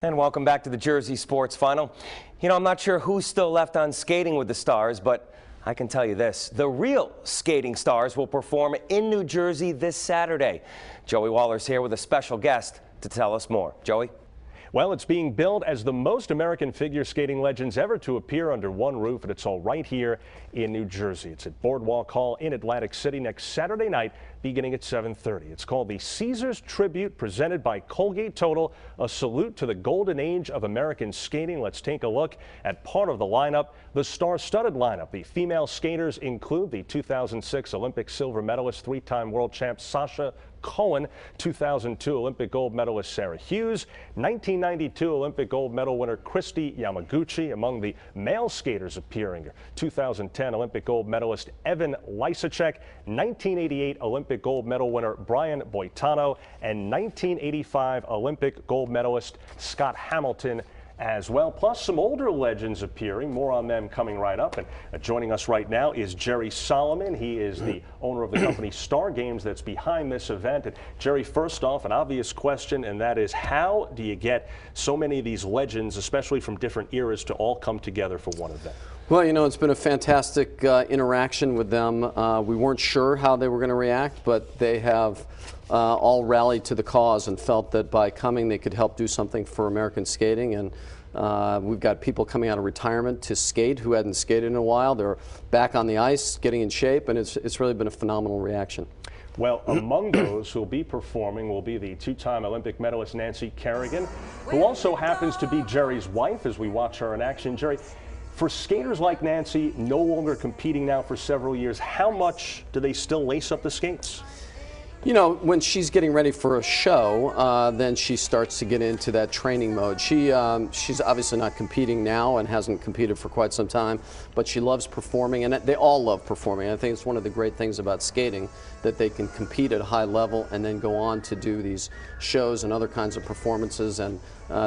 And welcome back to the Jersey Sports Final. You know, I'm not sure who's still left on skating with the Stars, but I can tell you this. The real skating stars will perform in New Jersey this Saturday. Joey Wahler's here with a special guest to tell us more. Joey? Well, it's being billed as the most American figure skating legends ever to appear under one roof, and it's all right here in New Jersey. It's at Boardwalk Hall in Atlantic City next Saturday night, beginning at 7:30. It's called the Caesars Tribute, presented by Colgate Total, a salute to the golden age of American skating. Let's take a look at part of the lineup, the star-studded lineup. The female skaters include the 2006 Olympic silver medalist, three-time world champ Sasha Cohen, 2002 Olympic gold medalist Sarah Hughes, 1992 Olympic gold medal winner Christy Yamaguchi. Among the male skaters appearing, 2010 Olympic gold medalist Evan Lysacek, 1988 Olympic gold medal winner BRYAN and 1985 Olympic gold medalist Scott Hamilton as well, plus some older legends appearing. More on them coming right up. And joining us right now is Jerry Solomon. He is the owner of the company STARGAMES that's behind this event. And Jerry, first off, an obvious question, and that is, how do you get so many of these legends, especially from different eras, to all come together for one event? Well, you know, it's been a fantastic interaction with them. We weren't sure how they were going to react, but they have all rallied to the cause and felt that by coming they could help do something for American skating. And we've got people coming out of retirement to skate who hadn't skated in a while. They're back on the ice, getting in shape, and it's really been a phenomenal reaction. Well, among those who will be performing will be the two-time Olympic medalist Nancy Kerrigan, who also happens to be Jerry's wife as we watch her in action. Jerry, for skaters like Nancy, no longer competing now for several years, how much do they still lace up the skates? You know, when she's getting ready for a show, then she starts to get into that training mode. She's obviously not competing now and hasn't competed for quite some time, but she loves performing, and they all love performing. I think it's one of the great things about skating, that they can compete at a high level and then go on to do these shows and other kinds of performances, and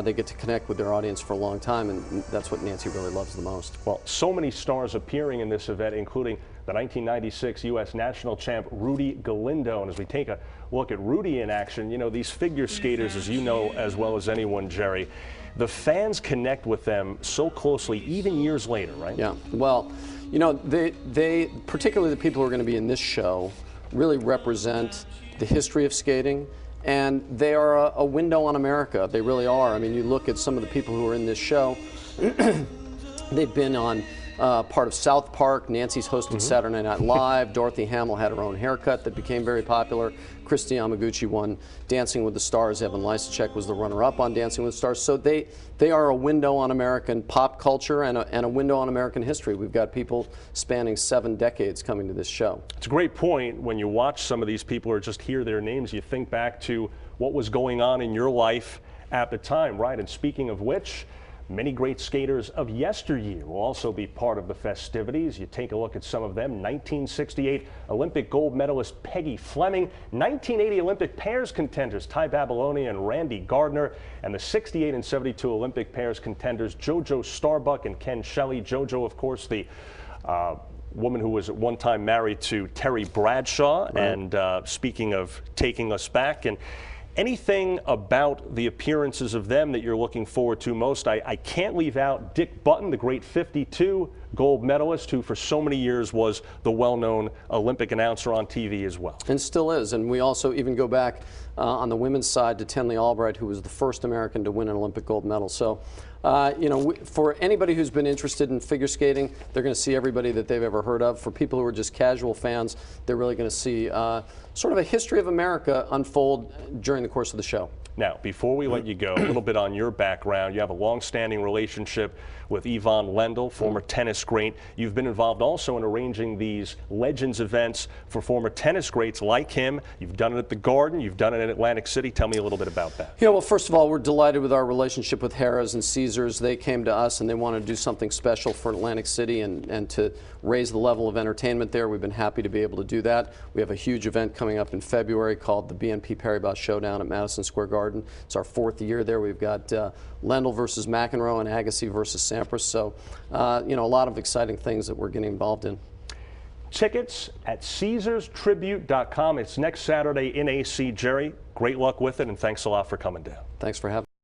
they get to connect with their audience for a long time, and that's what Nancy really loves the most. Well, so many stars appearing in this event, including the 1996 U.S. national champ Rudy Galindo. And as we take a look at Rudy in action, you know, these figure skaters, as you know as well as anyone, Jerry, the fans connect with them so closely, even years later, right? Yeah, well, you know, they particularly the people who are going to be in this show, really represent the history of skating, and they are a window on America. They really are. I mean, you look at some of the people who are in this show, they've been on part of South Park. Nancy's hosted Saturday Night Live. Dorothy Hamill had her own haircut that became very popular. Christy Yamaguchi won Dancing with the Stars. Evan Lysacek was the runner-up on Dancing with the Stars. So they are a window on American pop culture and a window on American history. We've got people spanning 7 decades coming to this show. It's a great point. When you watch some of these people or just hear their names, you think back to what was going on in your life at the time, right? And speaking of which, many great skaters of yesteryear will also be part of the festivities. You take a look at some of them. 1968 Olympic gold medalist Peggy Fleming, 1980 Olympic pairs contenders Ty Babylonia and Randy Gardner, and the 68 and 72 Olympic pairs contenders JoJo Starbuck and Ken Shelley. JoJo, of course, the woman who was at one time married to Terry Bradshaw. Right. And speaking of taking us back, and anything about the appearances of them that you're looking forward to most? I can't leave out Dick Button, the great 52 gold medalist, who for so many years was the well-known Olympic announcer on TV as well. And still is. And we also even go back on the women's side to Tenley Albright, who was the first American to win an Olympic gold medal. So, you know, for anybody who's been interested in figure skating, they're going to see everybody that they've ever heard of. For people who are just casual fans, they're really going to see sort of a history of America unfold during the course of the show. Now, before we let you go, a little bit on your background. You have a long-standing relationship with Yvonne Lendl, former tennis great. You've been involved also in arranging these Legends events for former tennis greats like him. You've done it at the Garden. You've done it in Atlantic City. Tell me a little bit about that. Yeah, well, first of all, we're delighted with our relationship with Harrah's and Caesars. They came to us and they wanted to do something special for Atlantic City and to raise the level of entertainment there. We've been happy to be able to do that. We have a huge event coming up in February called the BNP Paribas Showdown at Madison Square Garden. It's our 4th year there. We've got Lendl versus McEnroe and Agassi versus Sampras. So, you know, a lot of exciting things that we're getting involved in. Tickets at CaesarsTribute.com. It's next Saturday in AC. Jerry, great luck with it, and thanks a lot for coming down. Thanks for having me.